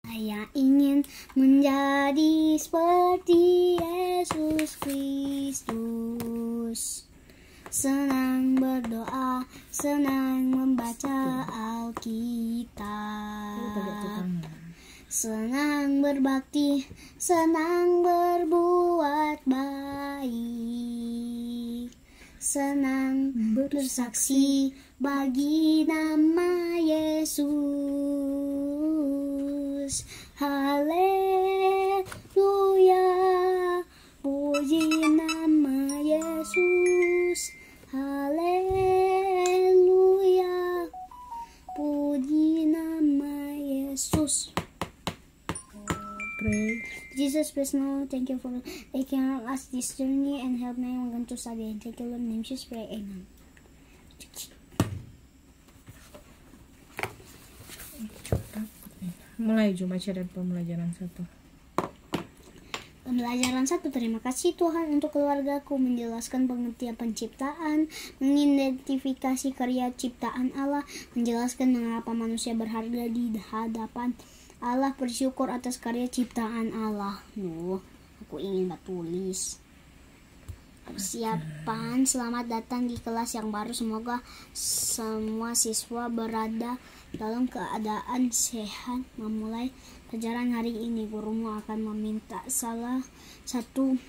Saya ingin menjadi seperti Yesus Kristus. Senang berdoa, senang membaca Alkitab. Senang berbakti, senang berbuat baik. Senang bersaksi bagi nama Yesus. Haleluya, puji nama Yesus. Haleluya, puji nama Yesus. Pray. Jesus, please know, thank you for taking us this journey and help me going to study. And thank you, Lord, in Jesus pray, amen. Mulai baca dan pembelajaran 1. Pembelajaran 1. Terima kasih Tuhan untuk keluargaku, menjelaskan pengertian penciptaan, mengidentifikasi karya ciptaan Allah, menjelaskan mengapa manusia berharga di hadapan Allah, bersyukur atas karya ciptaan Allah. Aku ingin tulis. Persiapan, selamat datang di kelas yang baru. Semoga semua siswa berada dalam keadaan sehat memulai pelajaran hari ini. Gurumu akan meminta salah satu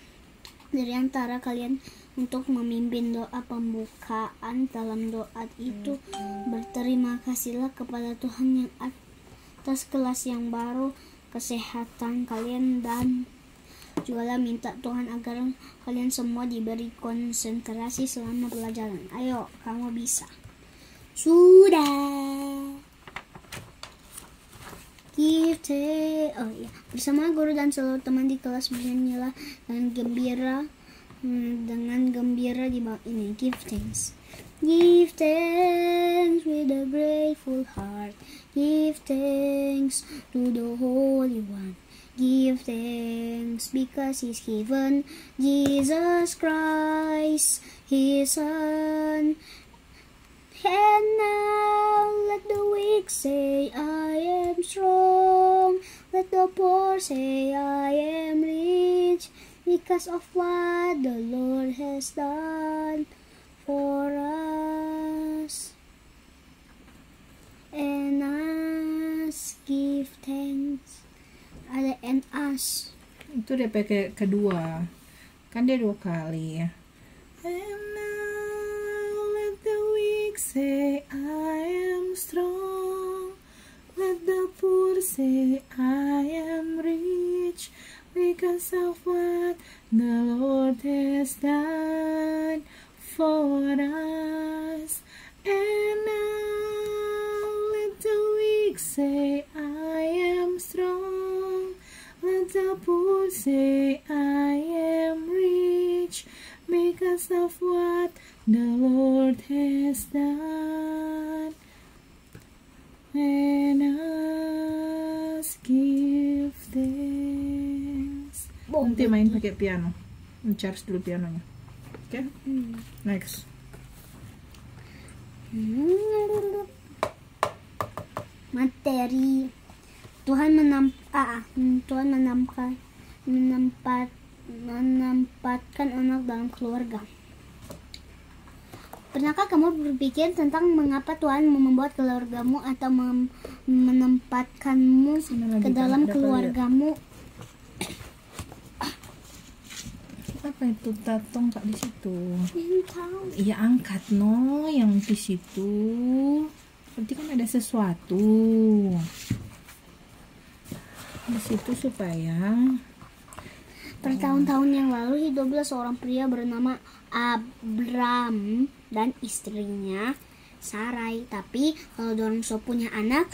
dari antara kalian untuk memimpin doa pembukaan. Dalam doa itu, berterima kasihlah kepada Tuhan yang atas kelas yang baru, kesehatan kalian, dan juga minta Tuhan agar kalian semua diberi konsentrasi selama pelajaran. Ayo, kamu bisa. Sudah. Bersama guru dan seluruh teman di kelas bernyanyilah dengan gembira di bawah ini. Give thanks. Give thanks with a grateful heart. Give thanks to the Holy One. Give thanks because He's given Jesus Christ, His Son. And now let the weak say, I am strong. Let the poor say, I am rich, because of what the Lord has done for us. And us give thanks. Ada and us. Itu dia pakai kedua. Kan dia 2 kali ya. And now let the weak say I am strong. Let the poor say I am rich, because of what the Lord has done for us. And now let the weak say I am strong. Let the poor say I am rich, because of what the Lord has done. And us give thanks. Nanti main pakai piano. Charge dulu pianonya. Oke? Next. Materi. Tuhan menempatkan anak dalam keluarga. Pernahkah kamu berpikir tentang mengapa Tuhan membuat keluargamu atau menempatkanmu ke dalam keluargamu? Apa itu tatong kak di situ? Iya, angkat yang di situ. Berarti kan ada sesuatu di situ supaya bertahun-tahun yang lalu hiduplah seorang pria bernama Abram dan istrinya Sarai. Tapi kalau dorong punya anak,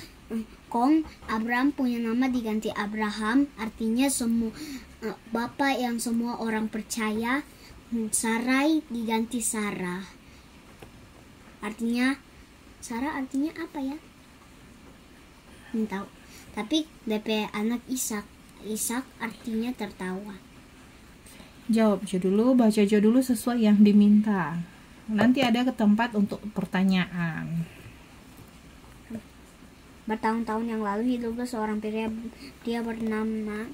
Abram punya nama diganti Abraham, artinya semua bapak yang semua orang percaya. Sarai diganti Sarah. Artinya Sarah artinya apa ya? Tahu. Tapi DP anak Ishak artinya tertawa. Jawab aja dulu, baca aja dulu sesuai yang diminta. Nanti ada ke tempat untuk pertanyaan. Bertahun-tahun yang lalu hiduplah seorang pria bernama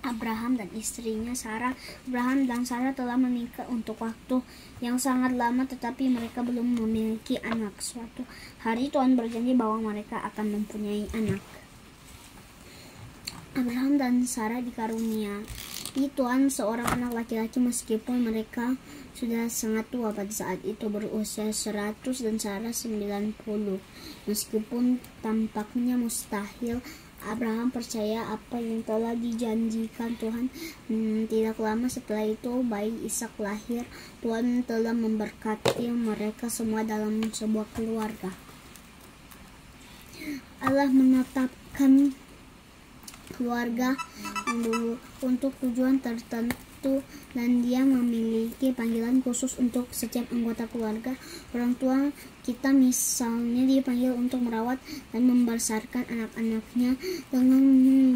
Abraham dan istrinya Sarah. Abraham dan Sarah telah menikah untuk waktu yang sangat lama, tetapi mereka belum memiliki anak. Suatu hari Tuhan berjanji bahwa mereka akan mempunyai anak. Abraham dan Sarah dikaruniai Tuhan seorang anak laki-laki meskipun mereka sudah sangat tua pada saat itu, berusia 100 dan Sarah 90. Meskipun tampaknya mustahil, Abraham percaya apa yang telah dijanjikan Tuhan. Tidak lama setelah itu bayi Ishak lahir. Tuhan telah memberkati mereka semua dalam sebuah keluarga. Allah menetapkan keluarga untuk tujuan tertentu dan Dia memiliki panggilan khusus untuk setiap anggota keluarga. Orang tua kita misalnya dipanggil untuk merawat dan membesarkan anak-anaknya dengan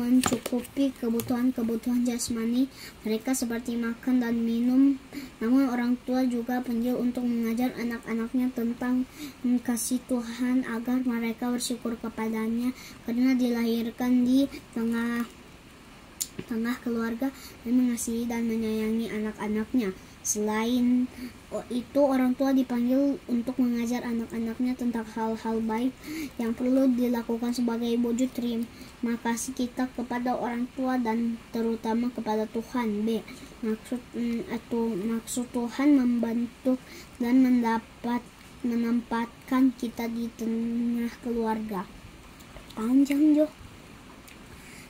mencukupi kebutuhan jasmani mereka seperti makan dan minum. Namun orang tua juga panggil untuk mengajar anak-anaknya tentang kasih Tuhan agar mereka bersyukur kepadanya karena dilahirkan di tengah keluarga dan mengasihi dan menyayangi anak-anaknya. Selain itu, orang tua dipanggil untuk mengajar anak-anaknya tentang hal-hal baik yang perlu dilakukan sebagai wujud terima kasih kita kepada orang tua dan terutama kepada Tuhan. B. Maksud Tuhan membentuk dan menempatkan kita di tengah keluarga. Panjang jo.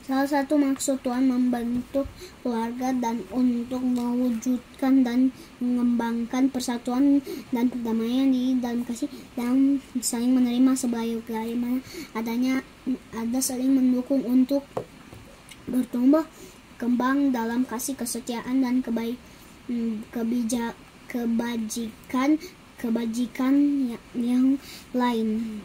Salah satu maksud Tuhan membentuk keluarga dan untuk mewujudkan dan mengembangkan persatuan dan perdamaian di dalam kasih dan saling menerima sebagaimana ada saling mendukung untuk bertumbuh kembang dalam kasih, kesetiaan dan kebajikan yang lain.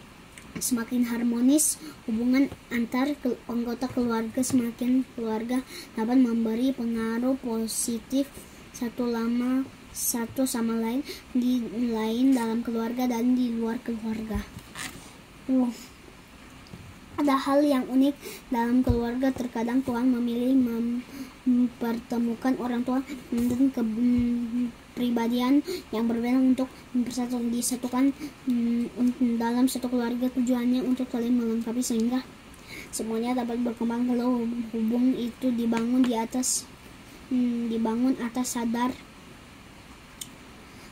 Semakin harmonis hubungan antar anggota keluarga, semakin keluarga dapat memberi pengaruh positif satu sama lain dalam keluarga dan di luar keluarga. Ada hal yang unik dalam keluarga. Terkadang Tuhan memilih mempertemukan orang tua dan kepribadian yang berbeda untuk disatukan dalam satu keluarga. Tujuannya untuk saling melengkapi sehingga semuanya dapat berkembang. Kalau hubungan itu dibangun atas sadar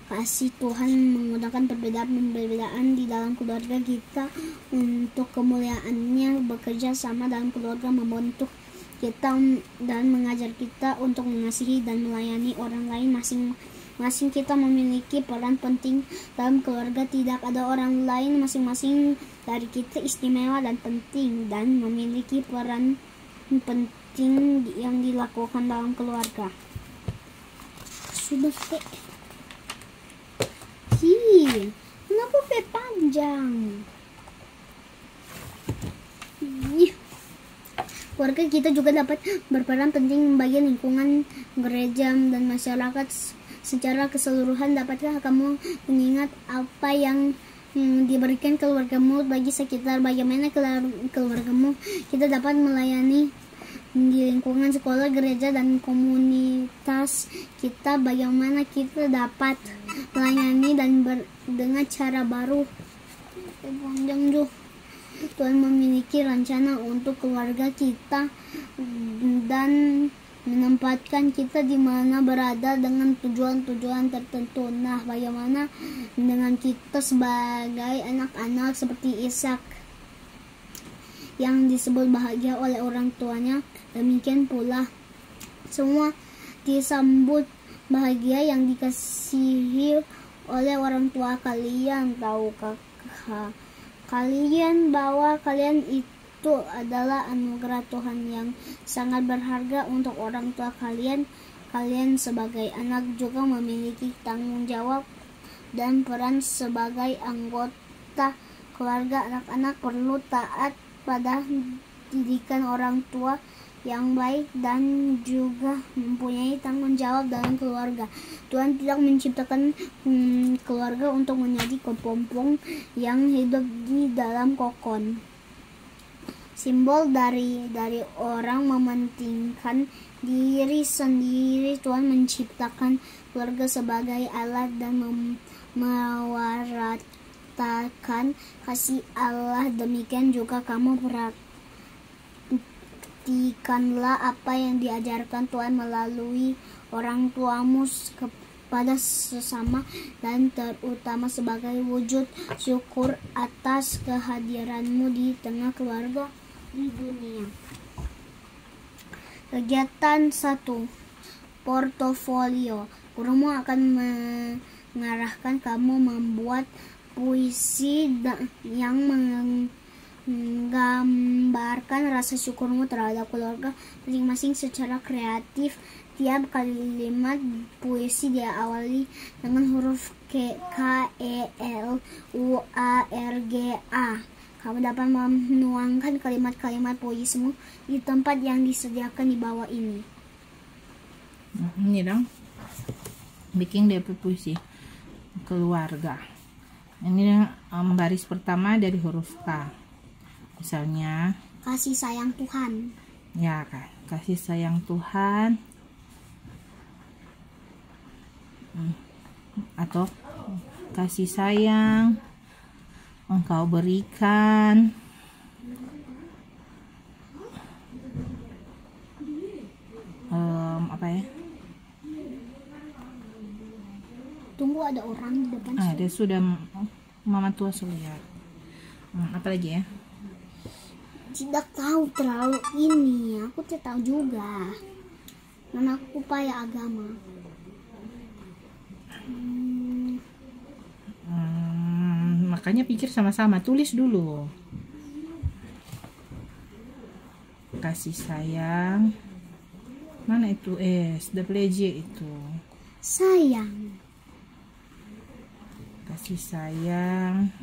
kasih Tuhan, menggunakan perbedaan di dalam keluarga kita untuk kemuliaannya, bekerja sama dalam keluarga membentuk kita dan mengajar kita untuk mengasihi dan melayani orang lain. Masing-masing kita memiliki peran penting dalam keluarga. Tidak ada orang lain, masing-masing dari kita istimewa dan penting dan memiliki peran penting yang dilakukan dalam keluarga. Sudah kenapa panjang? Keluarga kita juga dapat berperan penting bagi lingkungan, gereja, dan masyarakat secara keseluruhan. Dapatkah kamu mengingat apa yang diberikan keluargamu bagi sekitar? Bagaimana keluargamu kita dapat melayani di lingkungan sekolah, gereja, dan komunitas kita? Bagaimana kita dapat melayani dan dengan cara baru? Tuhan memiliki rencana untuk keluarga kita dan menempatkan kita di mana berada dengan tujuan-tujuan tertentu. Nah, bagaimana dengan kita sebagai anak-anak seperti Ishak yang disebut bahagia oleh orang tuanya? Demikian pula semua disambut bahagia yang dikasihi oleh orang tua kalian. Tahukah kalian bahwa kalian itu adalah anugerah Tuhan yang sangat berharga untuk orang tua kalian? Kalian sebagai anak juga memiliki tanggung jawab dan peran sebagai anggota keluarga. Anak-anak perlu taat pada didikan orang tua yang baik dan juga mempunyai tanggung jawab dalam keluarga. Tuhan tidak menciptakan keluarga untuk menjadi kepompong yang hidup di dalam kokon. simbol dari orang mementingkan diri sendiri. Tuhan menciptakan keluarga sebagai alat dan mewaratakan kasih Allah. Demikian juga kamu praktikanlah apa yang diajarkan Tuhan melalui orang tuamu kepada sesama, dan terutama sebagai wujud syukur atas kehadiranmu di tengah keluarga di dunia. Kegiatan 1. Portofolio. Gurumu akan mengarahkan kamu membuat puisi yang menggambarkan rasa syukurmu terhadap keluarga masing-masing secara kreatif. Tiap kalimat puisi diawali dengan huruf K, E, L, U, A, R, G, A. Kamu dapat menuangkan kalimat-kalimat puisimu di tempat yang disediakan di bawah ini. Ini dong, bikin DP puisi keluarga. Ini baris pertama dari huruf K. Misalnya, kasih sayang Tuhan. Ya kan, kasih sayang Tuhan. Atau kasih sayang Engkau berikan. Apa ya? Tunggu, ada orang di depan. Ada sudah, Mama tua lihat. Apa lagi ya? Tidak tahu terlalu ini. Aku tidak tahu juga. Karena aku payah agama. Makanya pikir sama-sama, tulis dulu. Kasih sayang. Mana itu S? double J itu. Sayang. Kasih sayang.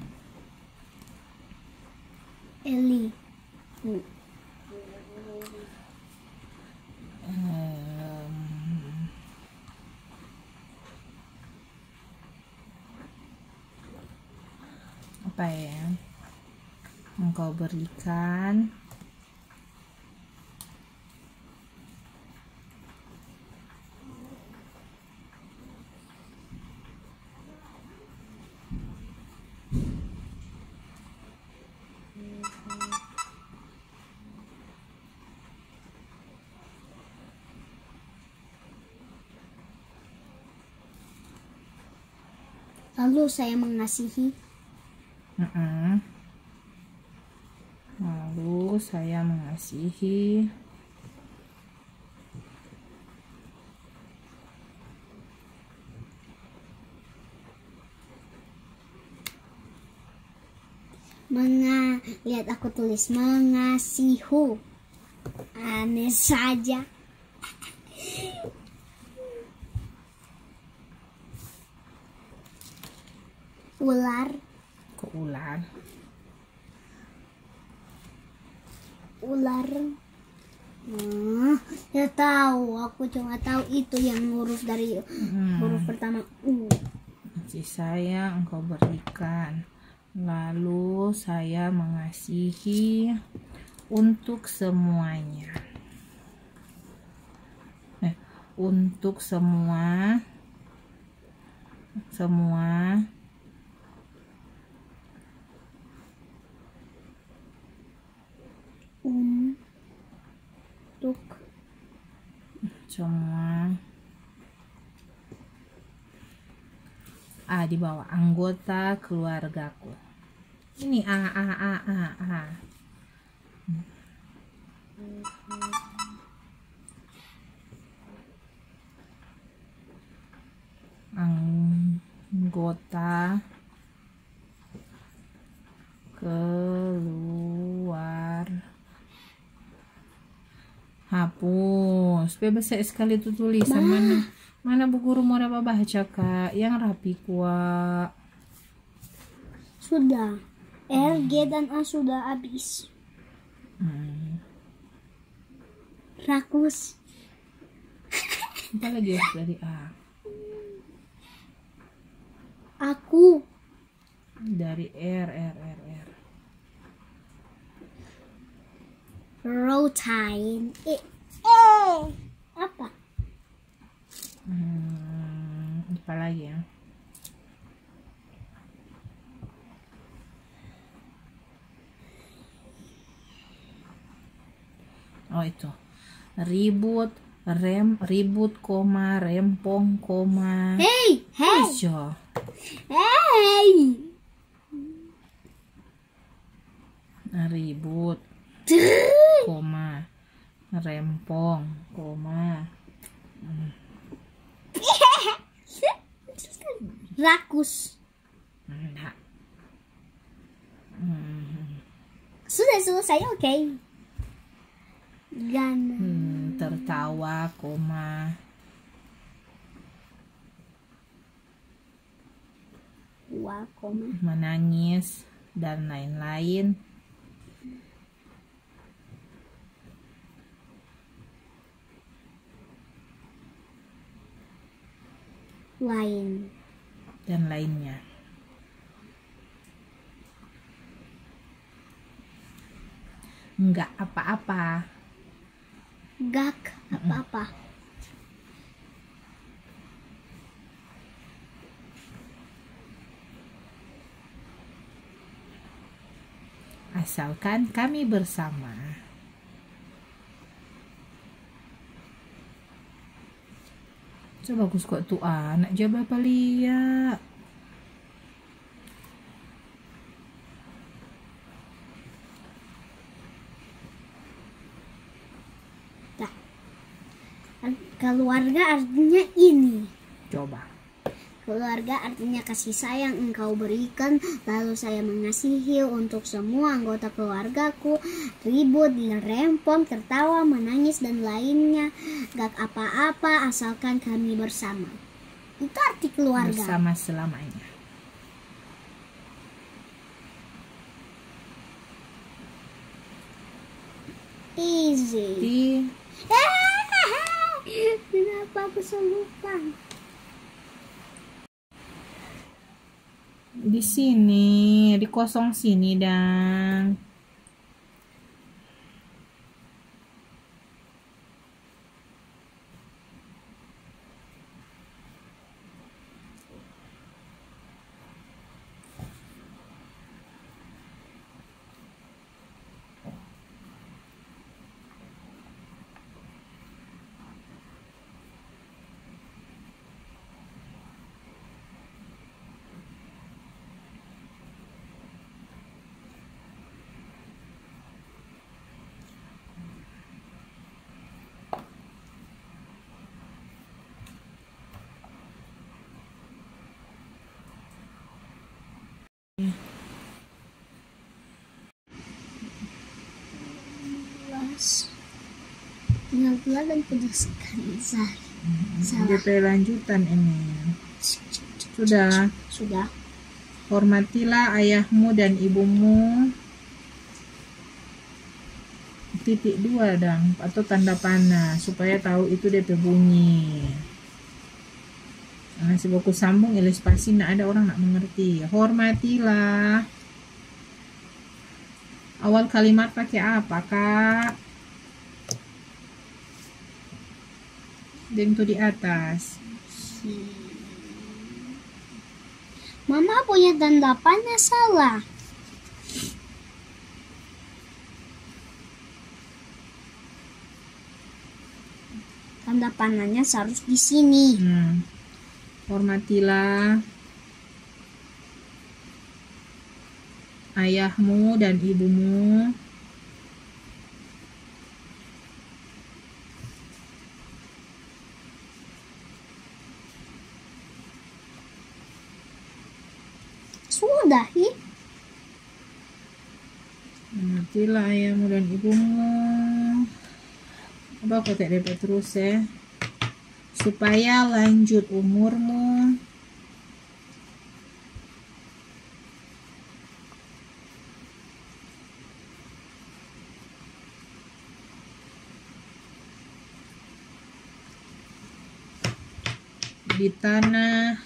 Eli. Apa ya? Engkau berikan. Lalu saya mengasihi. Lalu saya mengasihi. Lihat aku tulis mengasihu. Aneh saja. Ular. Kok ular? Ular. Ya tahu, aku cuma tahu itu yang huruf dari huruf pertama U. Kasih sayang Engkau berikan. Lalu saya mengasihi untuk semuanya. Untuk semua untuk semua di bawah anggota keluargaku. Ini A. Anggota keluar. Hapus. Bebas sekali itu tulisan. Mana bu guru mau apa baca kak? Yang rapi kuat. Sudah. R, G, dan A sudah habis. Rakus. Apa lagi dari A? Aku. Dari R. Routine. Apa? Apa lagi ya? Oh itu. Ribut, koma, rempong, koma. Hey. Ijo. Hey. Ribut, koma, rempong, koma. Rakus. Enggak. Sudah selesai, oke. Gana. Tertawa, koma. Wah, koma. Menangis dan lain-lain. Lain. Dan lainnya. Enggak apa-apa. Gak apa-apa. Asalkan kami bersama. Coba bagus kok tuh anak jawab apa liat. Keluarga artinya ini. Coba. Keluarga artinya kasih sayang engkau berikan, lalu saya mengasihi untuk semua anggota keluargaku. Ribut, rempong, tertawa, menangis, dan lainnya. Gak apa-apa asalkan kami bersama. Itu arti keluarga. Bersama selamanya. Easy. Kenapa aku lupa? Di sini, di kosong sini dan Tinggal dan putuskan Zari. DP lanjutan ini. Sudah. Hormatilah ayahmu dan ibumu. Titik 2 dong, atau tanda panah supaya tahu itu DP bunyi. Nah, sebab aku sambung ilis pasti nak ada orang nak mengerti. Hormatilah. Awal kalimat pakai apa, Kak? Dan itu di atas. Mama punya tanda panah salah. Tanda panahnya harus di sini. Hormatilah ayahmu dan ibumu. Sudah, Hormatilah ayahmu dan ibumu. Apa aku tak dapat terus ya? Supaya lanjut umurmu. Di tanah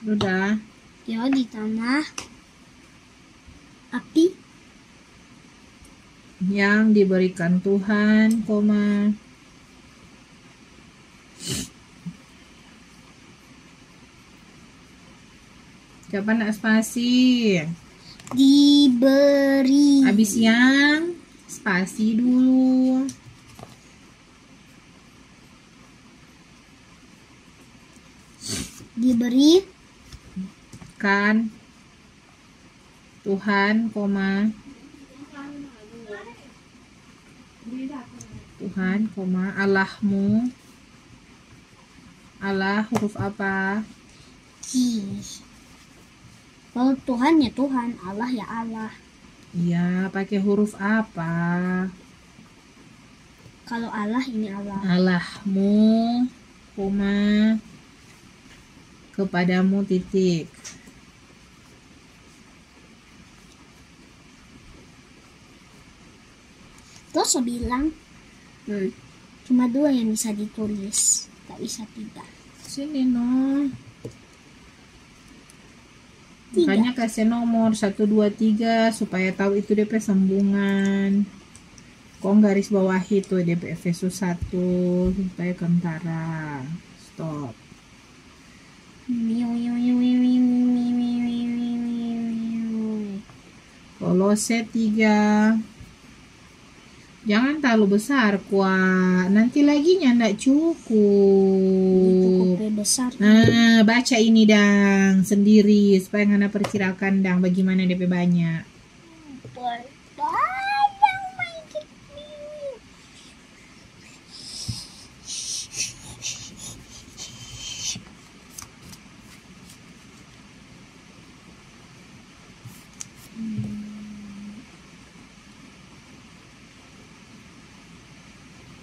Udah. Ya, ditambah api yang diberikan Tuhan, koma. Siapa nak spasi? diberi. Habis yang spasi dulu. Diberi Kan Tuhan, koma. Tuhan, koma, Allahmu. Allah huruf apa? Ki. Kalau Tuhan ya Tuhan, Allah ya Allah. Iya, pakai huruf apa? Kalau Allah ini Allah. Allahmu, koma, kepadamu, titik. Terus saya bilang, cuma 2 yang bisa ditulis, tak bisa 3. Sini no. Tiga. Makanya kasih nomor 1, 2, 3 supaya tahu itu DP sambungan. Kok garis bawahi tuh DP Efesus 1 supaya kentara. Stop. Kolose 3. Jangan terlalu besar, kuat. Nanti lagi ndak cukup. Cukup besar. Nah, baca ini dang sendiri supaya ngana perkirakan dang bagaimana DP banyak.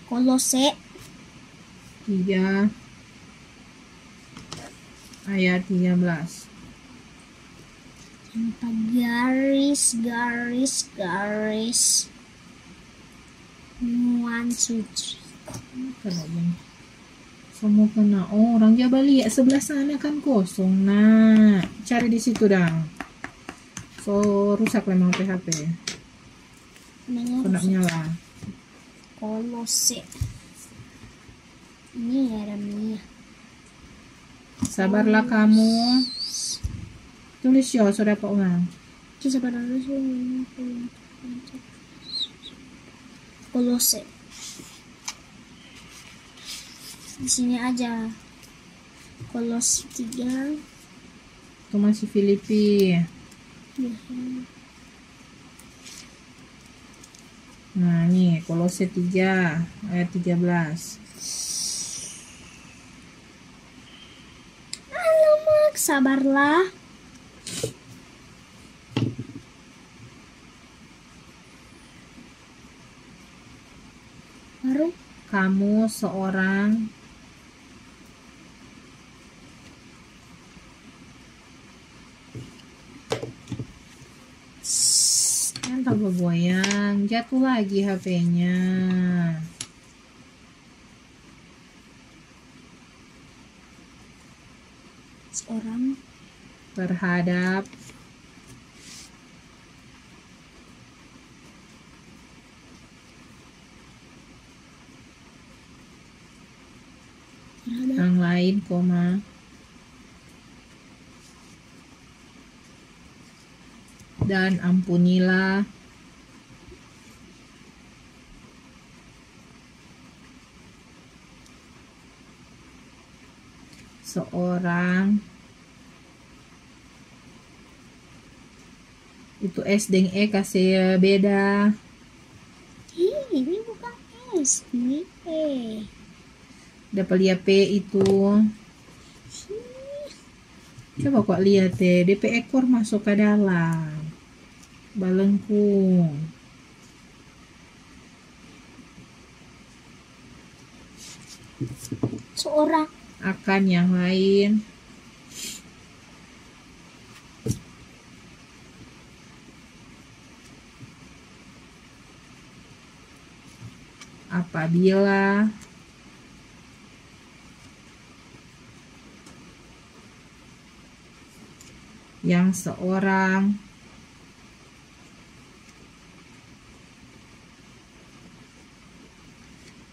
Kolose 3 ayat 13. tanpa garis 1, 2, 3. Kalau yang semua kena orang Jawa lihat sebelah sana kan kosong. Nah, cari di situ dang. So rusak memang PHP. Kena nyala. Kolose ini ya Ramia. Sabarlah kamu. Tulis yo sudah Pak Umang. Kisah pada Kolose. Di sini aja. Kolose 3. Itu masih Filipi. Nah, nih Kolose 3 ayat 13. Alamak, sabarlah. Baru Kamu seorang entah bergoyang, jatuh lagi HP-nya. seorang Terhadap terhadap yang lain, koma. Dan ampunilah seorang. Itu S dan E kasih beda. ini bukan S, ini P. Dapat lihat P itu. Coba kok lihat deh, DP ekor masuk ke dalam. Balengkung. Seorang Akan yang lain. Apabila yang seorang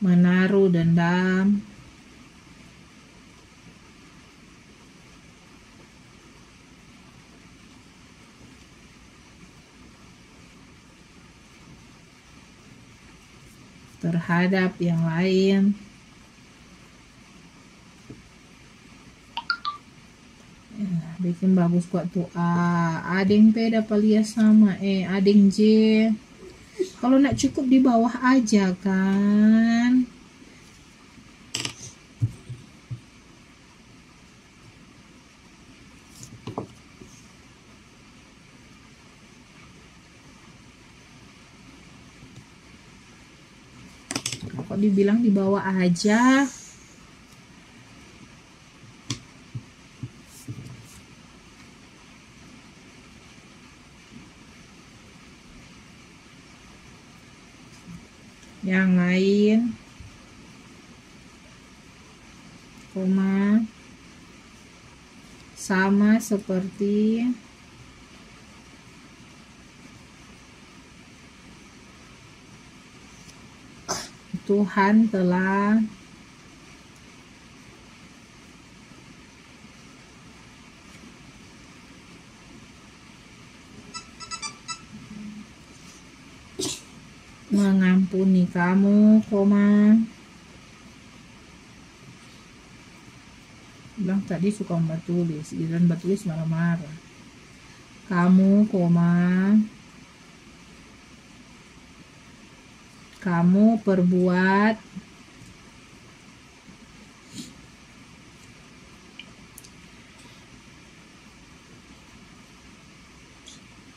menaruh dendam terhadap yang lain bikin bagus kuat tuh. Adeng P dapat lihat sama adeng J. Kalau nak cukup di bawah aja kan. Kok dibilang di bawah aja. Yang lain koma sama seperti Tuhan telah mengampuni kamu, koma. Bilang tadi suka membatulis, giliran batulis marah-marah. Kamu, koma. Kamu perbuat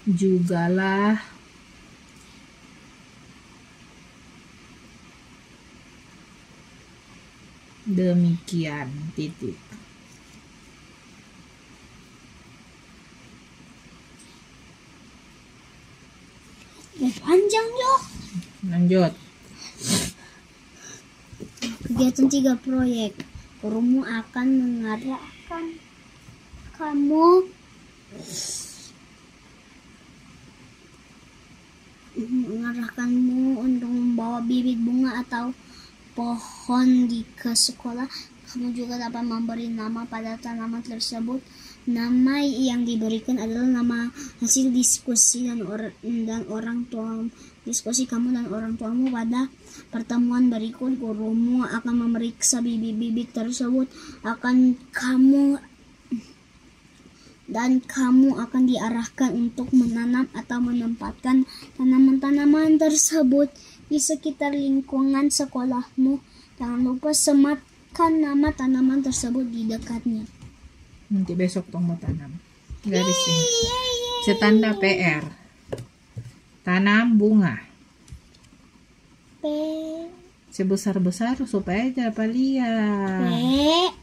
jugalah demikian, titik. Panjang loh. Lanjut. Kegiatan 3 proyek. Gurumu akan mengarahkan kamu mengarahkanmu untuk membawa bibit bunga atau pohon ke sekolah. Kamu juga dapat memberi nama pada tanaman tersebut. Nama yang diberikan adalah nama hasil diskusi dan orang tua. Diskusi kamu dan orang tuamu pada pertemuan berikut. Gurumu akan memeriksa bibit-bibit tersebut dan kamu akan diarahkan untuk menanam atau menempatkan tanaman-tanaman tersebut di sekitar lingkungan sekolahmu. Jangan lupa sematkan nama tanaman tersebut di dekatnya. Nanti besok tong mau tanam. Garis ini. Setanda PR. Tanam bunga. P. Sebesar-besar supaya dapat lihat.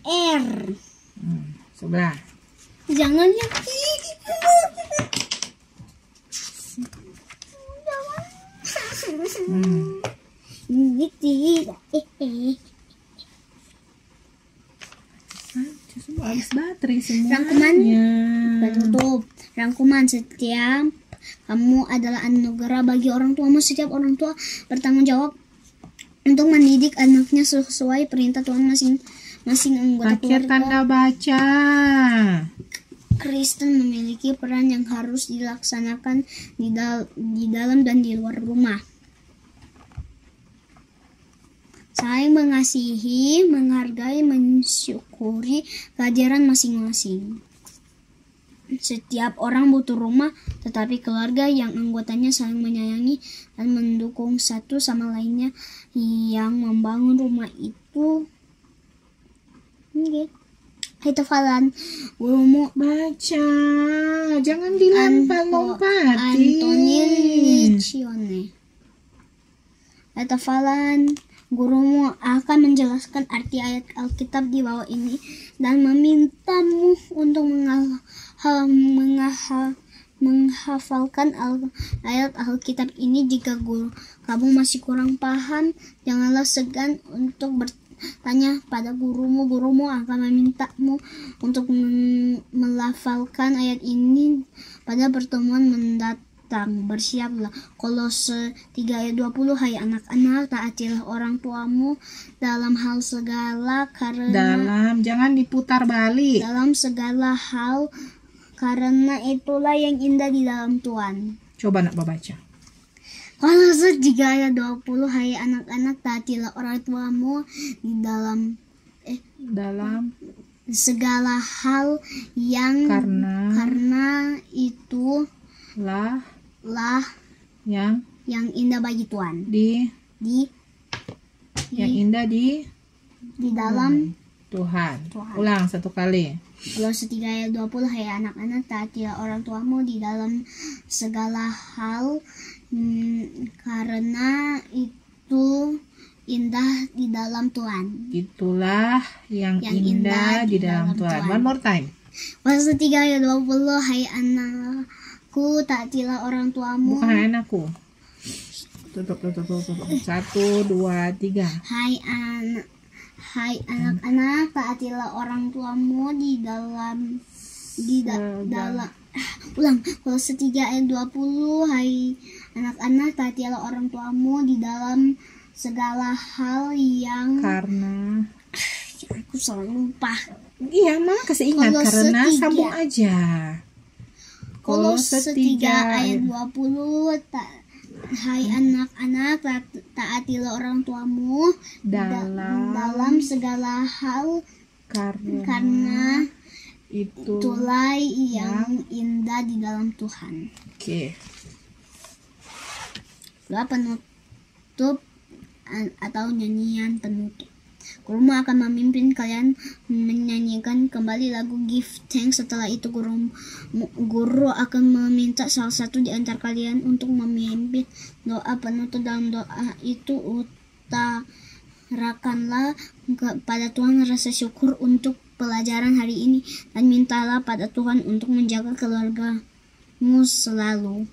R. Sebelah. Jangan yang ini tidak. Semua habis baterai semuanya. Rangkuman penutup. Rangkuman setiap kamu adalah anugerah bagi orang tuamu. Setiap orang tua bertanggung jawab untuk mendidik anaknya sesuai perintah Tuhan masing-masing anggota Akhir keluarga. tanda baca. Kristen memiliki peran yang harus dilaksanakan di dalam dan di luar rumah. Saling mengasihi, menghargai, mensyukuri kehadiran masing-masing. Setiap orang butuh rumah, tetapi keluarga yang anggotanya saling menyayangi dan mendukung satu sama lainnya yang membangun rumah itu. Hafalan gurumu Baca, jangan dilompat-lompati. Antoni Liccione. Hafalan gurumu akan menjelaskan arti ayat Alkitab di bawah ini dan memintamu untuk menghafalkan ayat Alkitab ini. Jika kamu masih kurang paham, janganlah segan untuk tanya pada gurumu, gurumu akan memintamu untuk melafalkan ayat ini pada pertemuan mendatang. Bersiaplah. Kolose 3 ayat 20. Hai anak-anak, taatilah orang tuamu dalam hal segala jangan diputar balik. Dalam segala hal, karena itulah yang indah di dalam Tuhan. Coba nak baca. Kolose 3 ayat 20. Hai anak-anak, taatilah orang tuamu di dalam segala hal yang karena itu yang indah bagi Tuhan. Yang indah di dalam Tuhan. Ulang satu kali. Kolose 3 ayat 20. Hai anak-anak, taatilah orang tuamu di dalam segala hal, karena itu indah di dalam Tuhan. Itulah yang indah di dalam Tuhan. One more time. Kolose 3 ayat 20. Hai anakku, taatilah orang tuamu. Bukan hai anakku. Tutup. 1, 2, 3. Hai anak-anak, taatilah orang tuamu di dalam ulang. Kolose 3 ayat 20. Hai anak-anak, taatilah orang tuamu di dalam segala hal yang karena aku selalu lupa. Iya, mah kasih ingat karena 3. Sambung aja. Kolose 3 ayat 20. Hai anak-anak, taatilah orang tuamu dalam segala hal, karena itulah yang indah di dalam Tuhan. Oke. Doa penutup atau nyanyian penutup. Gurumu akan memimpin kalian menyanyikan kembali lagu Give Thanks. Setelah itu guru akan meminta salah satu di antara kalian untuk memimpin doa penutup. Dalam doa itu utarakanlah kepada Tuhan rasa syukur untuk pelajaran hari ini dan mintalah pada Tuhan untuk menjaga keluargamu selalu.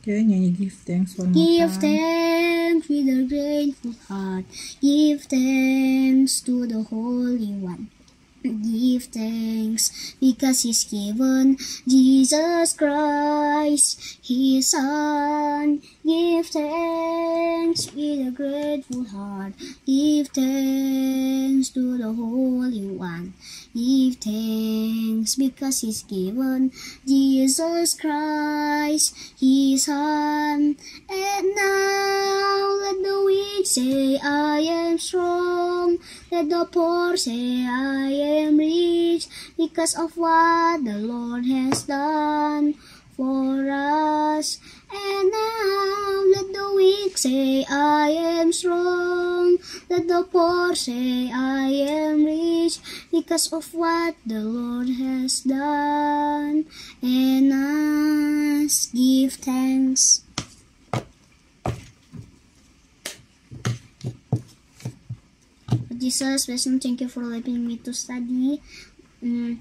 Oke, nyanyi Give Thanks one more Give time. thanks with a grateful heart. Give thanks to the Holy One. Give thanks because He's given Jesus Christ, His Son. Give thanks with a grateful heart. Give thanks to the Holy One. Give thanks because He's given Jesus Christ, His Son. And now let the weak say, I am strong. Let the poor say, I am rich, because of what the Lord has done for us. And now let the weak say, I am strong. Let the poor say, I am rich, because of what the Lord has done. And us give thanks. Jesus, thank you for letting me to study. Amen.